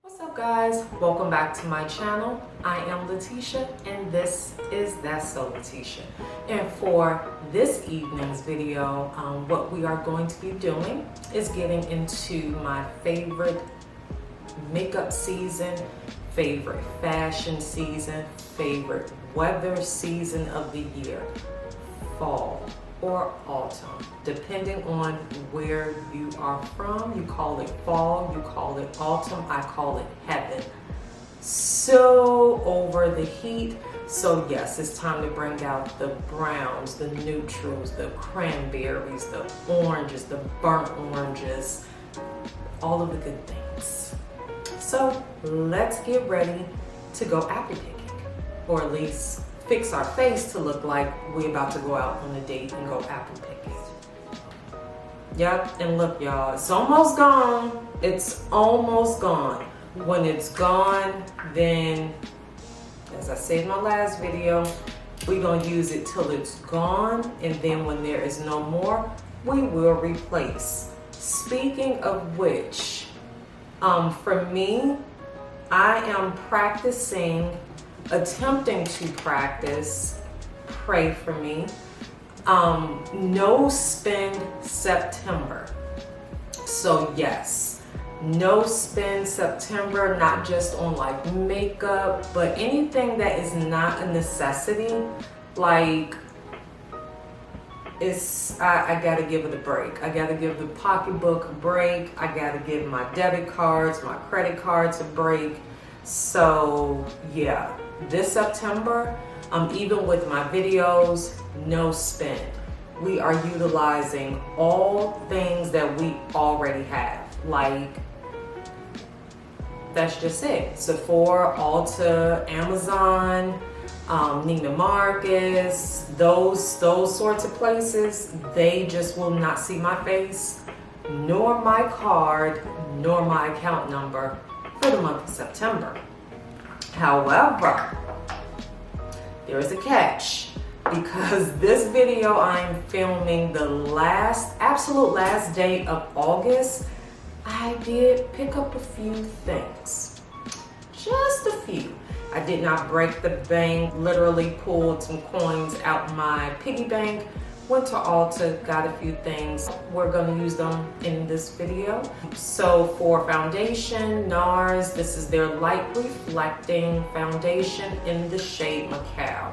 What's up guys, welcome back to my channel. I am Letitia and this is That's So Letitia. And for this evening's video, what we are going to be doing is getting into my favorite makeup season, favorite fashion season, favorite weather season of the year, fall or autumn, depending on where you are from. You call it fall, you call it autumn, I call it heaven. So over the heat. So yes, it's time to bring out the browns, the neutrals, the cranberries, the oranges, the burnt oranges, all of the good things. So let's get ready to go apple picking, or at least fix our face to look like we're about to go out on a date and go apple picking. Yep, and look y'all, it's almost gone. It's almost gone. When it's gone, then, as I said in my last video, we're gonna use it till it's gone, and then when there is no more, we will replace. Speaking of which, for me, I am attempting to practice, pray for me, no spend September. So yes, no spend September, not just on like makeup, but anything that is not a necessity. Like, I gotta give it a break. I gotta give the pocketbook a break. I gotta give my debit cards, my credit cards a break. So yeah, this September, even with my videos, no spend. We are utilizing all things that we already have. Like, that's just it. Sephora, Ulta, Amazon, Neiman Marcus, those sorts of places, they just will not see my face, nor my card, nor my account number for the month of September. However, there is a catch, because this video I'm filming the absolute last day of August. I did pick up a few things, just a few. I did not break the bank, literally pulled some coins out my piggy bank, went to Ulta, got a few things. We're gonna use them in this video. So for foundation, Nars, this is their light reflecting foundation in the shade Macao.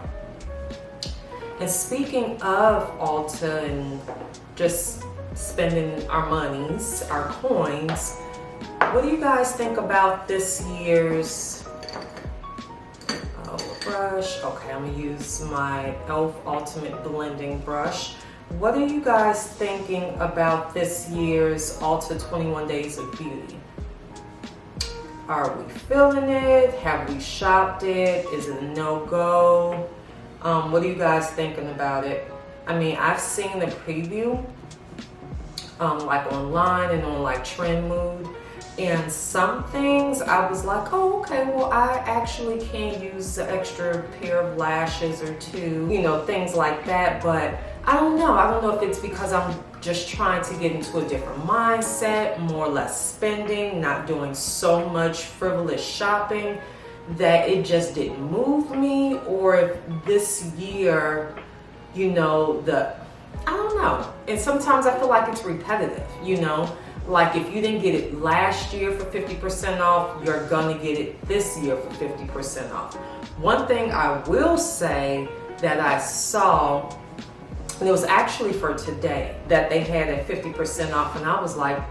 And speaking of Ulta and just spending our monies, our coins, what do you guys think about this year's brush? Okay, I'm gonna use my e.l.f. Ultimate Blending Brush. What are you guys thinking about this year's Ulta 21 Days of Beauty? Are we feeling it? Have we shopped it? Is it a no-go? What are you guys thinking about it? I mean, I've seen the preview like online and on like Trend Mood, and some things I was like, oh, okay, well, I actually can use an extra pair of lashes or two, you know, things like that. But I don't know if it's because I'm just trying to get into a different mindset, more or less spending, not doing so much frivolous shopping, that it just didn't move me, or if this year, you know, I don't know. And sometimes I feel like it's repetitive, you know? Like, if you didn't get it last year for 50% off, you're gonna get it this year for 50% off. One thing I will say that I saw, and it was actually for today, that they had a 50% off, and I was like,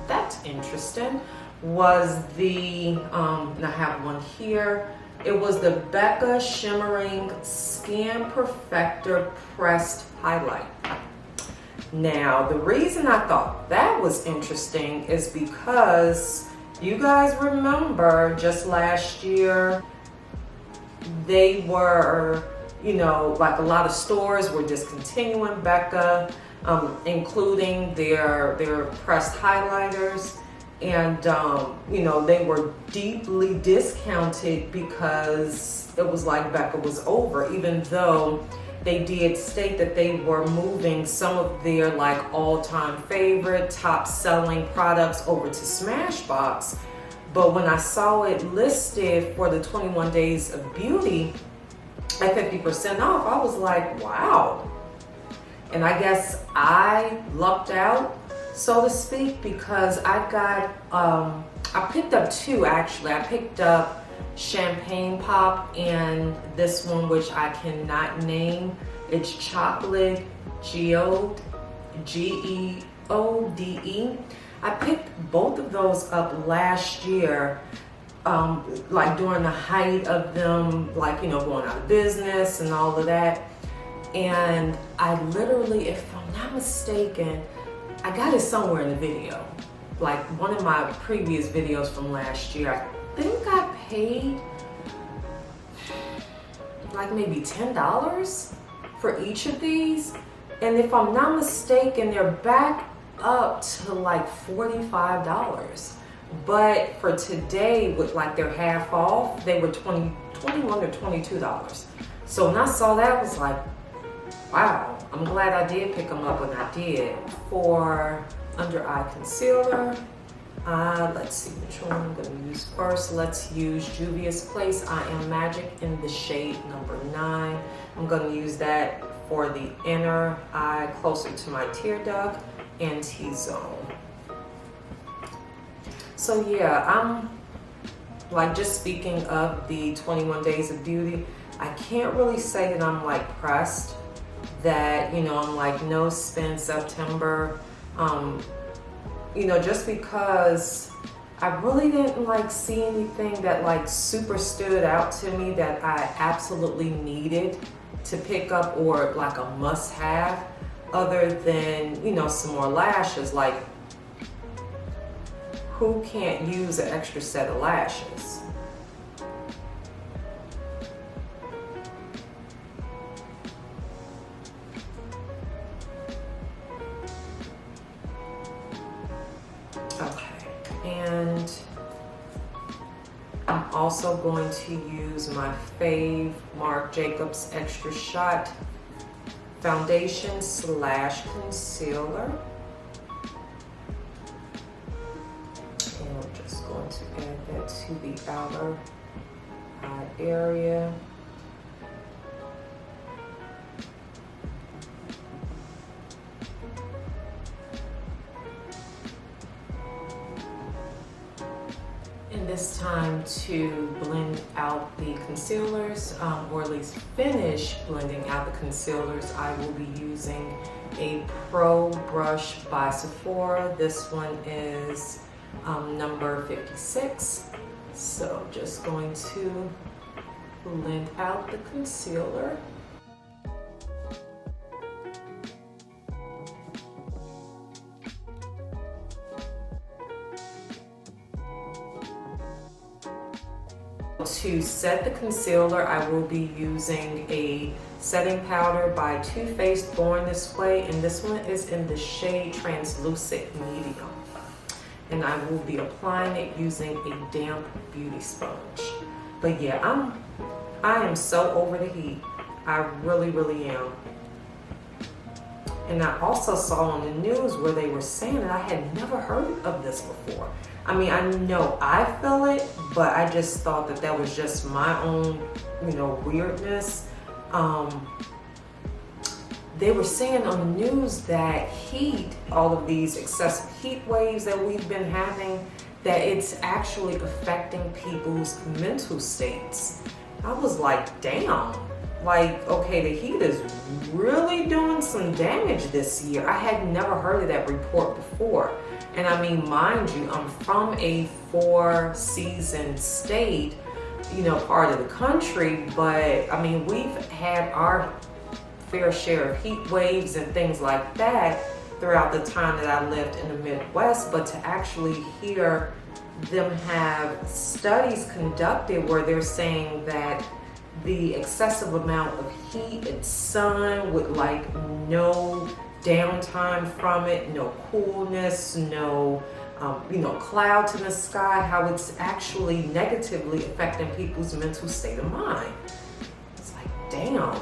that's interesting, was the, and I have one here, it was the Becca Shimmering Skin Perfector Pressed Highlight. Now, the reason I thought that was interesting is because you guys remember just last year, they were, you know, like a lot of stores were discontinuing Becca, including their pressed highlighters. And, you know, they were deeply discounted because it was like Becca was over, even though they did state that they were moving some of their like all-time favorite top selling products over to Smashbox. But when I saw it listed for the 21 Days of Beauty at 50% off, I was like, wow. And I guess I lucked out, so to speak, because I got, I picked up two actually. I picked up Champagne Pop and this one, which I cannot name. It's Chocolate Geode, Geode. I picked both of those up last year, like during the height of them, like, you know, going out of business and all of that. And I literally, if I'm not mistaken, I got it somewhere in the video. Like one of my previous videos from last year, I think I paid like maybe $10 for each of these. And if I'm not mistaken, they're back up to like $45. But for today, with like their half off, they were $21 or $22. So when I saw that, I was like, wow, I'm glad I did pick them up when I did. For under eye concealer, let's see which one I'm going to use first. Let's use Juvia's Place I Am Magic in the shade number 9. I'm going to use that for the inner eye, closer to my tear duct and T-zone. So yeah, I'm like, just speaking of the 21 Days of Beauty, I can't really say that I'm like pressed that, you know, I'm like no spend September, you know, just because I really didn't like see anything that like super stood out to me that I absolutely needed to pick up or like a must have, other than, you know, some more lashes. Like, who can't use an extra set of lashes? Okay, and I'm also going to use my fave Marc Jacobs Extra Shot foundation slash concealer. And I'm just going to add that to the outer eye area. And this time to blend out the concealers, or at least finish blending out the concealers, I will be using a Pro brush by Sephora. This one is number 56. So just going to blend out the concealer. To set the concealer, I will be using a setting powder by Too Faced Born This Way, and this one is in the shade Translucent Medium. And I will be applying it using a damp beauty sponge. But yeah, I am so over the heat. I really am. And I also saw on the news where they were saying that I had never heard of this before. I mean, I know I feel it, but I just thought that that was just my own, you know, weirdness. They were saying on the news that heat, all of these excessive heat waves that we've been having, that it's actually affecting people's mental states. I was like, damn. Like, okay, the heat is really doing some damage this year. I had never heard of that report before. And I mean, mind you, I'm from a 4-season state, you know, part of the country, but I mean, we've had our fair share of heat waves and things like that throughout the time that I lived in the Midwest. But to actually hear them have studies conducted where they're saying that the excessive amount of heat and sun with like no downtime from it, no coolness, no you know, clouds in the sky, how it's actually negatively affecting people's mental state of mind. It's like, damn.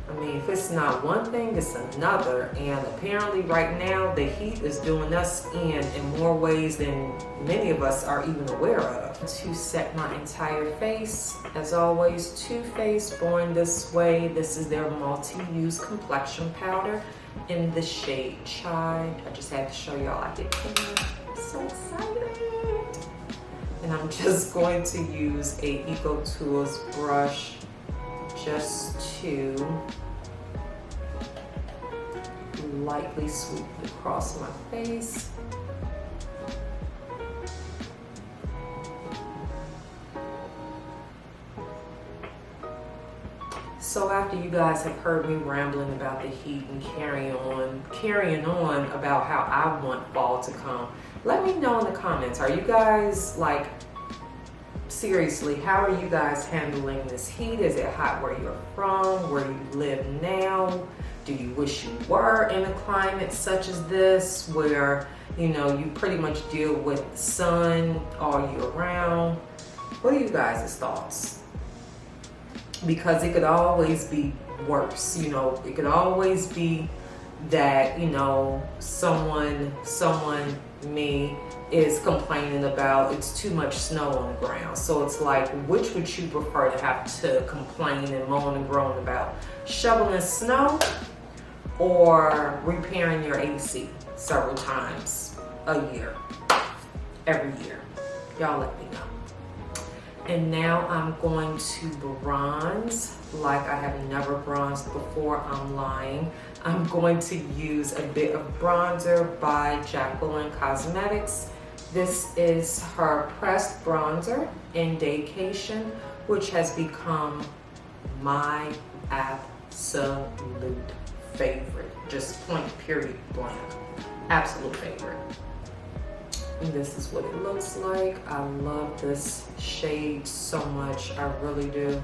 I mean, if it's not one thing, it's another. And apparently right now, the heat is doing us in more ways than many of us are even aware of. To set my entire face, as always, Too Faced Born This Way. This is their multi-use complexion powder in the shade Chai. I just had to show y'all I did it. I'm so excited. And I'm just going to use a Eco Tools brush just to lightly sweep it across my face. So after you guys have heard me rambling about the heat and carrying on about how I want fall to come, let me know in the comments. Are you guys like, seriously, how are you guys handling this heat? Is it hot where you're from, where you live now? Do you wish you were in a climate such as this where, you know, you pretty much deal with the sun all year round? What are you guys' thoughts? Because it could always be worse, you know, it could always be that, you know, someone, me, is complaining about it's too much snow on the ground. So it's like, which would you prefer to have to complain and moan and groan about? Shoveling snow or repairing your AC several times a year, every year? Y'all let me know. And now I'm going to bronze like I have never bronzed before. I'm lying. I'm going to use a bit of bronzer by Jacyln Cosmetics. This is her pressed bronzer in Daycation, which has become my absolute favorite. Just point, period, blank. Absolute favorite. And this is what it looks like. I love this shade so much. I really do.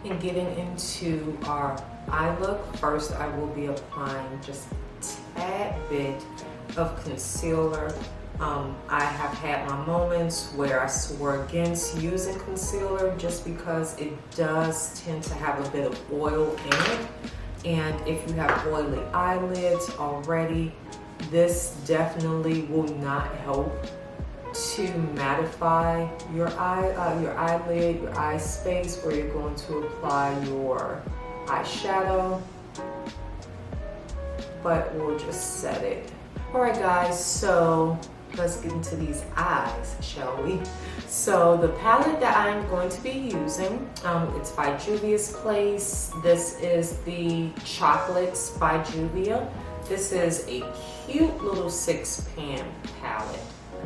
And getting into our eye look, first I will be applying just a tad bit of concealer. I have had my moments where I swore against using concealer just because it does tend to have a bit of oil in it. And if you have oily eyelids already, this definitely will not help to mattify your eyelid, your eye space where you're going to apply your eyeshadow, but we'll just set it. All right guys, so let's get into these eyes, shall we? So the palette that I'm going to be using, it's by Juvia's Place. This is the Chocolates by Juvia. This is a cute little 6-pan palette.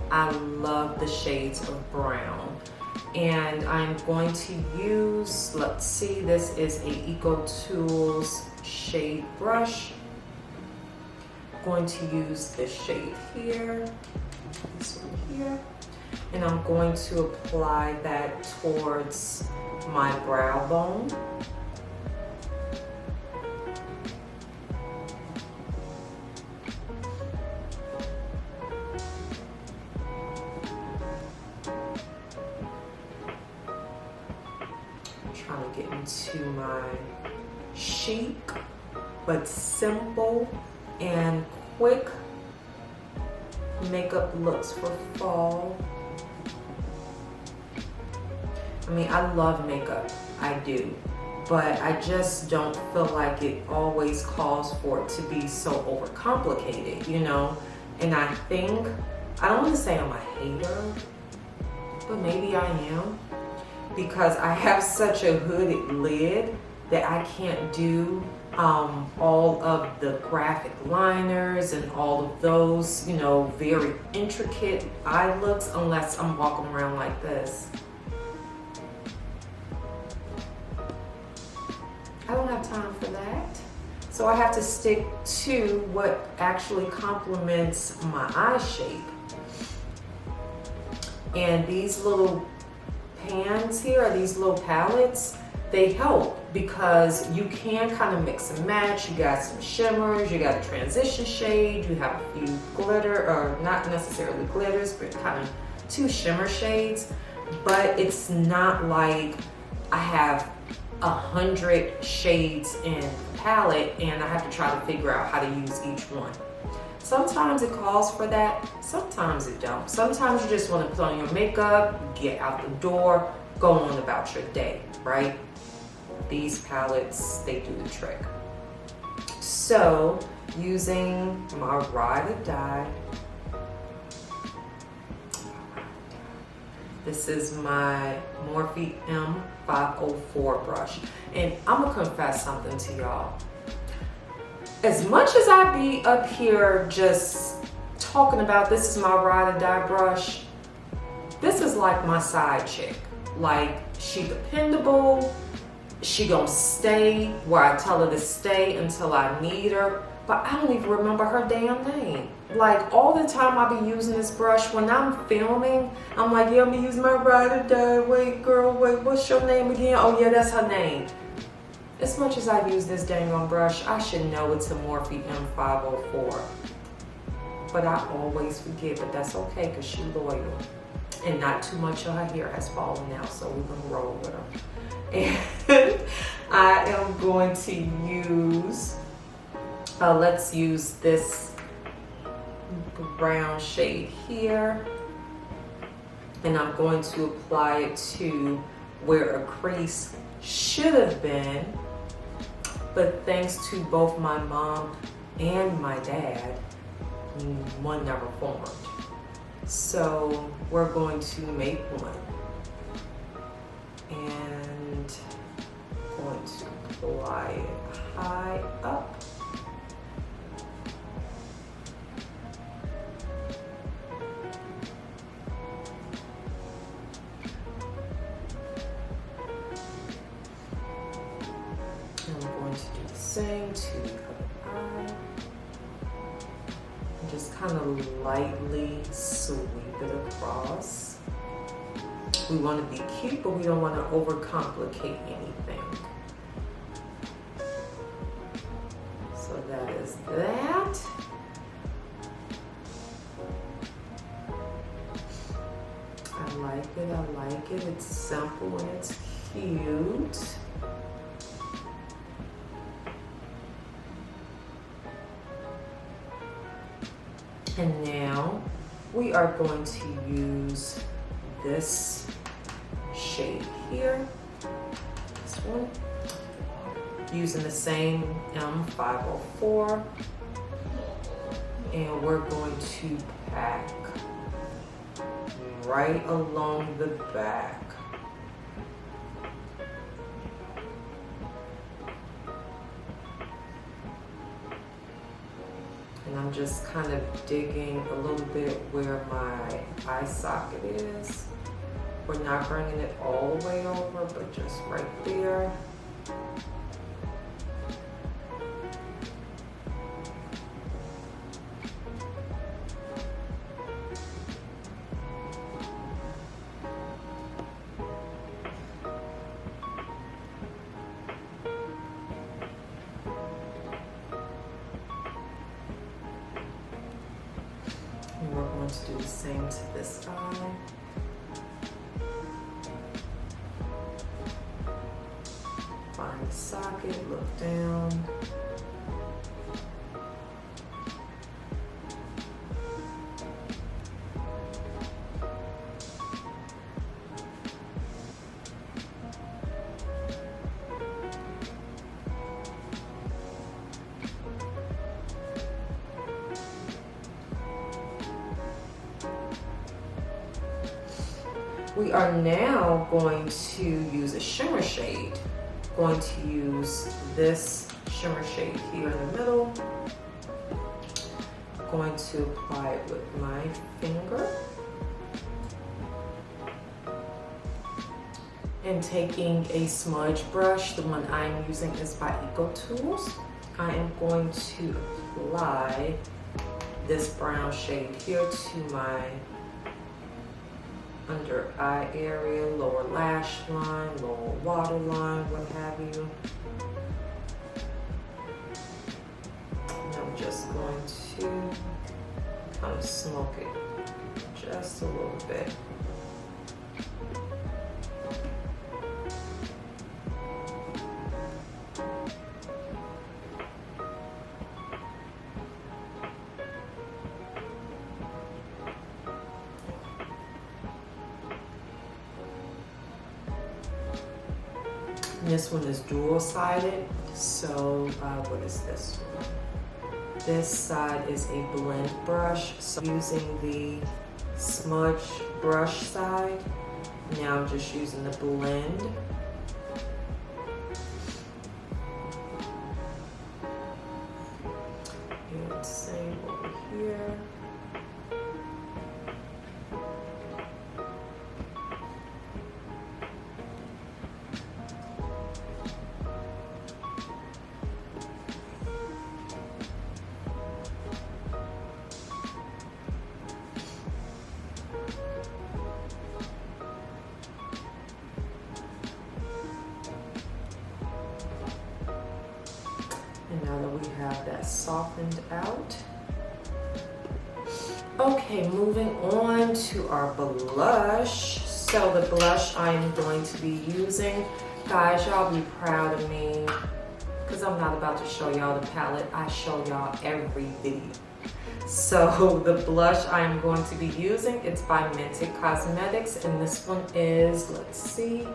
I love the shades of brown. And I'm going to use, let's see, this is a Eco Tools shade brush. I'm going to use this shade here, this one here. And I'm going to apply that towards my brow bone. Trying to get into my chic but simple and quick makeup looks for fall. I mean, I love makeup, I do, but I just don't feel like it always calls for it to be so overcomplicated, you know? And I think, I don't want to say I'm a hater, but maybe I am, because I have such a hooded lid that I can't do all of the graphic liners and all of those, you know, very intricate eye looks unless I'm walking around like this. I don't have time for that. So I have to stick to what actually complements my eye shape. And these little pans here, or these little palettes, they help because you can kind of mix and match. You got some shimmers, you got a transition shade, you have a few glitter, or not necessarily glitters, but kind of 2 shimmer shades. But it's not like I have 100 shades in the palette and I have to try to figure out how to use each one. Sometimes it calls for that, sometimes it don't. Sometimes you just want to put on your makeup, get out the door, go on about your day, right? These palettes, they do the trick. So, using my Ride or Die, this is my Morphe M504 brush. And I'm gonna confess something to y'all. As much as I be up here just talking about this is my Ride or Die brush, this is like my side chick. Like, she dependable, she gonna stay where I tell her to stay until I need her, but I don't even remember her damn name. Like, all the time I be using this brush, when I'm filming, I'm like, yeah, I'm gonna use my Ride or Die. Wait, girl, wait, what's your name again? Oh yeah, that's her name. As much as I use this dang on brush, I should know it's a Morphe M504. But I always forget, but that's okay, because she's loyal. And not too much of her hair has fallen out, so we're gonna roll with her. And I am going to use, let's use this brown shade here. And I'm going to apply it to where a crease should have been. But thanks to both my mom and my dad, one never formed. So we're going to make one. And going to apply it high up. And I'm going to do the same to the other eye. And just kind of lightly sweep it across. We want to be cute, but we don't want to overcomplicate anything. So that is that. I like it, I like it. It's simple and it's cute. And now we are going to use this shade here, this one, using the same M504, and we're going to pack right along the back. And I'm just kind of digging a little bit where my eye socket is. We're not bringing it all the way over, but just right there. And we're going to do the same to this eye. Find the socket, look down. We are now going to use a shimmer shade. going to use this shimmer shade here in the middle. I'm going to apply it with my finger. And taking a smudge brush, the one I'm using is by Eco Tools, I am going to apply this brown shade here to my under eye area, lower lash line, lower waterline, what have you. And I'm just going to kind of smoke it just a little bit. This one is dual-sided, so what is this one? This side is a blend brush, so using the smudge brush side. Now I'm just using the blend. And same over here. And now that we have that softened out. Okay, moving on to our blush. So the blush I'm going to be using, guys, y'all be proud of me, because I'm not about to show y'all the palette. I show y'all every video. So the blush I'm going to be using, it's by Mented Cosmetics, and this one is, let's see,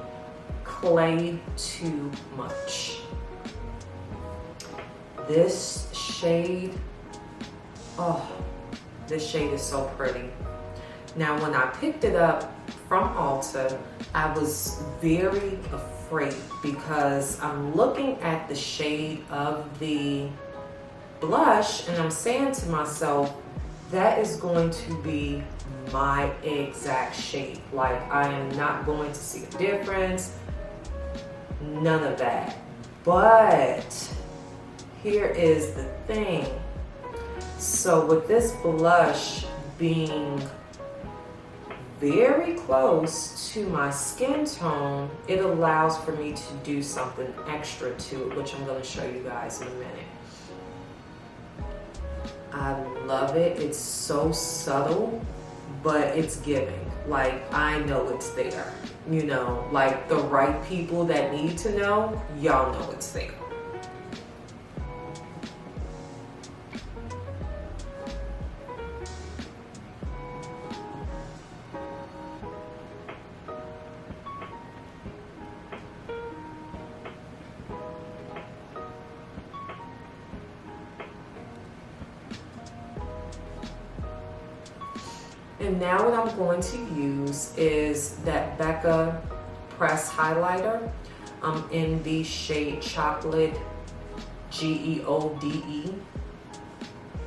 Clay Too Much. This shade, oh, this shade is so pretty. Now, when I picked it up from Ulta, I was very afraid because I'm looking at the shade of the blush and I'm saying to myself, that is going to be my exact shade. Like, I am not going to see a difference, none of that. But here is the thing. So with this blush being very close to my skin tone, it allows for me to do something extra to it, which I'm going to show you guys in a minute. I love it. It's so subtle, but it's giving. Like, I know it's there. You know, like the right people that need to know, y'all know it's there. And now what I'm going to use is that Becca press highlighter in the shade Chocolate Geode.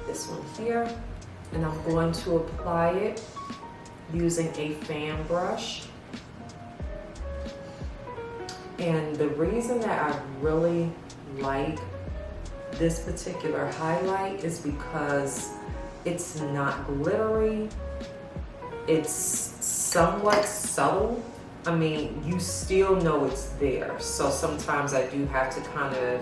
This one here. And I'm going to apply it using a fan brush. And the reason that I really like this particular highlight is because it's not glittery. It's somewhat subtle. I mean, you still know it's there. So sometimes I do have to kind of,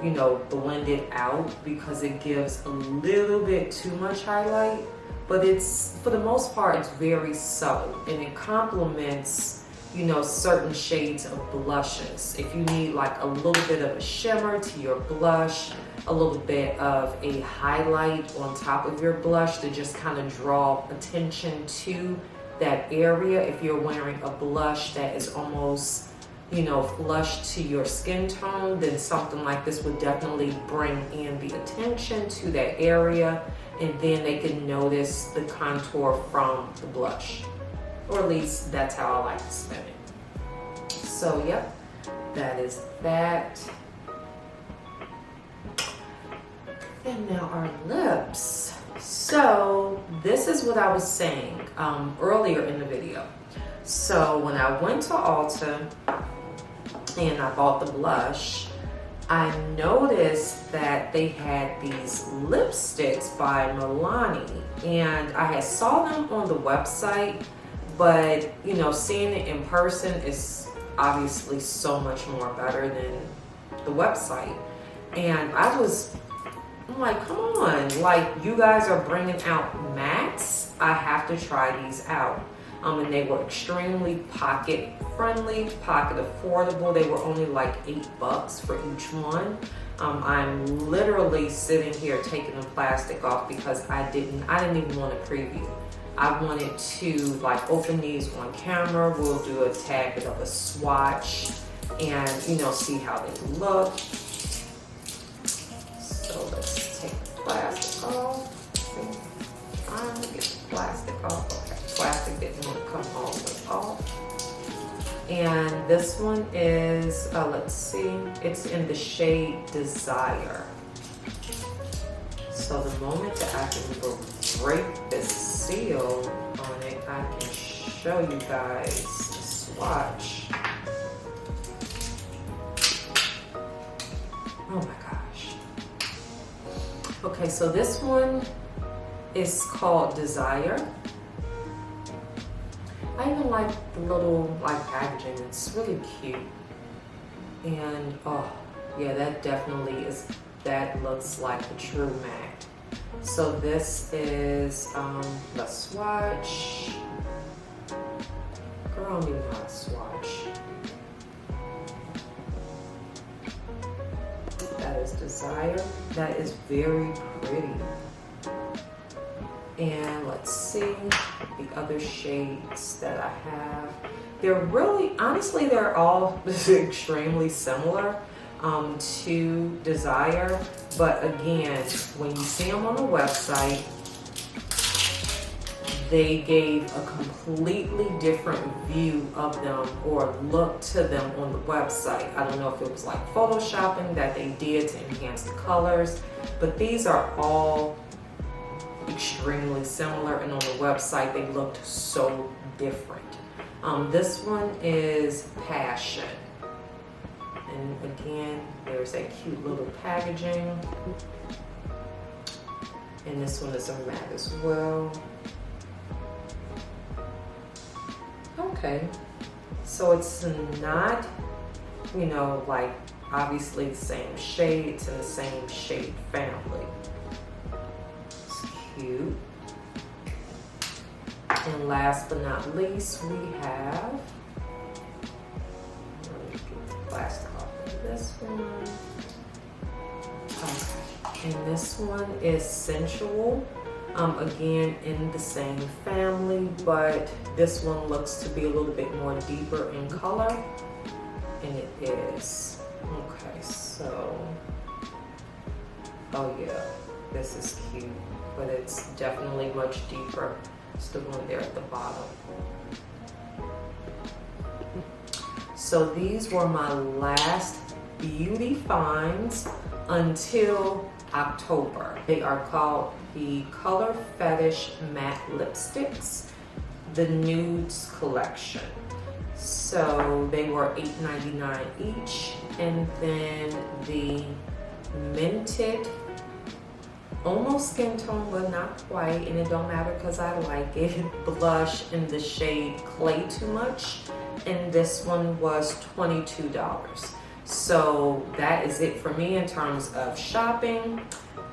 you know, blend it out because it gives a little bit too much highlight. But it's, for the most part, it's very subtle and it complements, you know, certain shades of blushes. If you need like a little bit of a shimmer to your blush, a little bit of a highlight on top of your blush to just kind of draw attention to that area. If you're wearing a blush that is almost, you know, flush to your skin tone, then something like this would definitely bring in the attention to that area, and then they can notice the contour from the blush. Or at least that's how I like to spin it. So, yep. that is that. And now our lips. So this is what I was saying earlier in the video. So when I went to Ulta and I bought the blush, I noticed that they had these lipsticks by Milani, and I had saw them on the website, but you know, seeing it in person is obviously so much more better than the website. And I'm like, come on, like you guys are bringing out mattes, I have to try these out. And they were extremely pocket friendly, pocket affordable. They were only like $8 for each one. I'm literally sitting here taking the plastic off because I didn't even want to preview. I wanted to like open these on camera. We'll do a tag bit of a swatch and you know, see how they look. So let's take the plastic off. I'm gonna get the plastic off. Okay, plastic didn't want to come all the way off. And this one is, let's see, it's in the shade Desire. So the moment that I can break this seal on it, I can show you guys the swatch. Oh my gosh. Okay, so this one is called Desire. I even like the little like packaging, it's really cute. And oh yeah, that definitely is, that looks like a true matte. So this is the swatch. Girl, I don't even know how to swatch. That is Desire. That is very pretty. And let's see the other shades that I have. They're really, honestly, they're all extremely similar to Desire. But again, when you see them on the website, they gave a completely different view of them or look to them on the website. I don't know if it was like photoshopping that they did to enhance the colors, but these are all extremely similar, and on the website they looked so different. This one is Passion, and again there's that cute little packaging, and this one is a matte as well. Okay, so it's not, you know, like obviously the same shade, it's in the same shade family. Cute. And last but not least, we have, let me get the plastic off of this one. Okay, and this one is Sensual. Again, in the same family, but this one looks to be a little bit more deeper in color, and it is. Okay, so, oh yeah, this is cute. But it's definitely much deeper. It's the one there at the bottom. So these were my last beauty finds until October. They are called the Color Fetish Matte Lipsticks, the Nudes collection. So they were $8.99 each, and then the Mented, almost skin tone but not quite, and it don't matter because I like it, blush in the shade Clay Too Much, and this one was $22. So that is it for me in terms of shopping.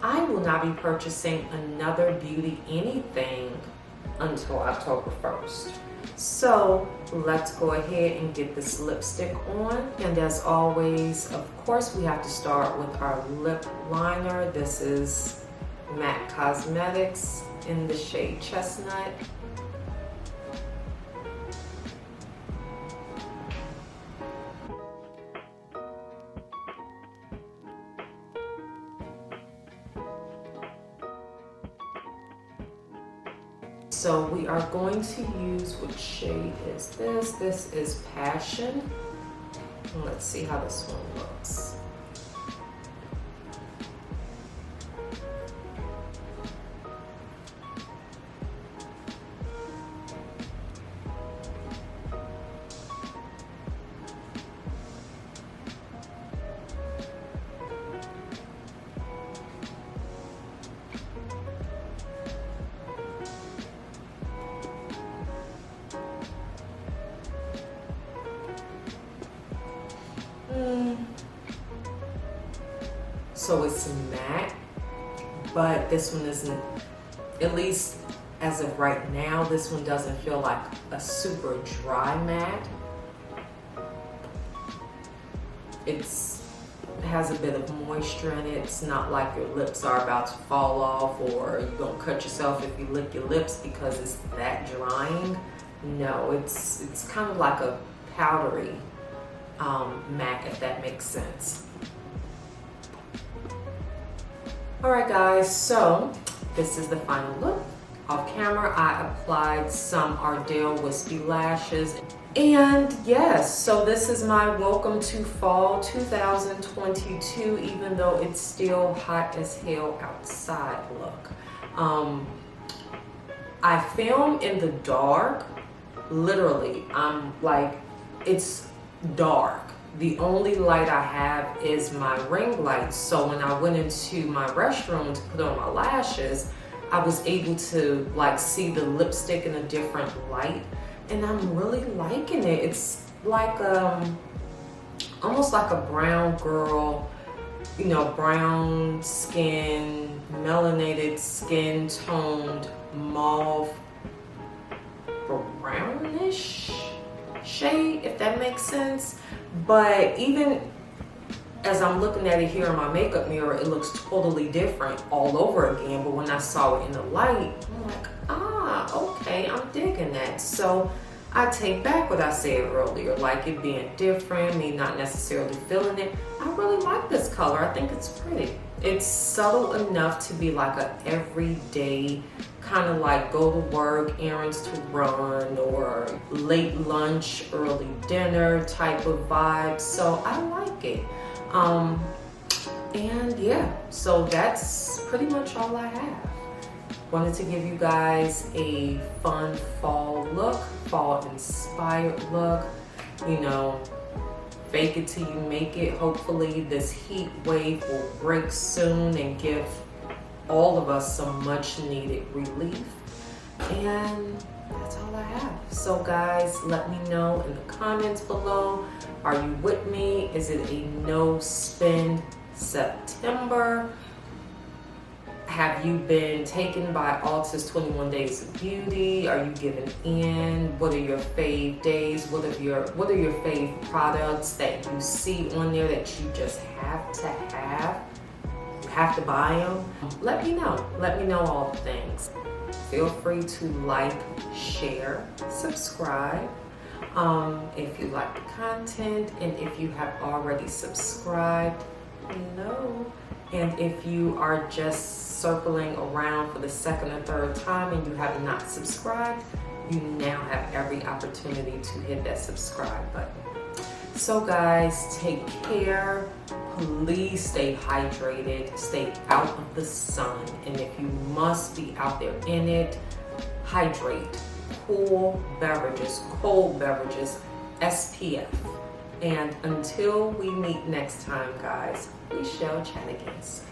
I will not be purchasing another beauty anything until October 1st. So let's go ahead and get this lipstick on. And as always, of course, we have to start with our lip liner. This is MAC Cosmetics in the shade Chestnut. So we are going to use, which shade is this? This is Passion. Let's see how this one looks. So it's matte, but this one isn't, at least as of right now, this one doesn't feel like a super dry matte. It has a bit of moisture in it. It's not like your lips are about to fall off or you're gonna cut yourself if you lick your lips because it's that drying. No, it's kind of like a powdery matte, if that makes sense. Alright guys, so this is the final look. Off camera, I applied some Ardell Wispy Lashes. And yes, so this is my welcome to fall 2022, even though it's still hot as hell outside look. I film in the dark, literally, I'm like, it's dark. The only light I have is my ring light. So when I went into my restroom to put on my lashes, I was able to like see the lipstick in a different light. And I'm really liking it. It's like almost like a brown girl, you know, brown skin, melanated skin toned mauve brownish shade, if that makes sense. But even as I'm looking at it here in my makeup mirror, it looks totally different all over again. But when I saw it in the light, I'm like, ah, okay, I'm digging that. So I take back what I said earlier, like it being different, me not necessarily feeling it. I really like this color. I think it's pretty. It's subtle enough to be like a everyday kind of like go to work, errands to run, or late lunch, early dinner type of vibe. So I like it. And yeah, so that's pretty much all I have. Wanted to give you guys a fun fall look, fall inspired look, you know, fake it till you make it. Hopefully this heat wave will break soon and give all of us some much needed relief. And that's all I have. So guys, let me know in the comments below. Are you with me? Is it a no spend September? Have you been taken by Ulta's 21 Days of Beauty? Are you giving in? What are your fave days? What are your fave products that you see on there that you just have to have? You have to buy them? Let me know. Let me know all the things. Feel free to like, share, subscribe. If you like the content, and if you have already subscribed, hello. And if you are just circling around for the second or third time and you have not subscribed, you now have every opportunity to hit that subscribe button. So guys, take care. Please stay hydrated, stay out of the sun, and if you must be out there in it, hydrate. Cool beverages, cold beverages, SPF. And until we meet next time, guys, we shall chat again soon.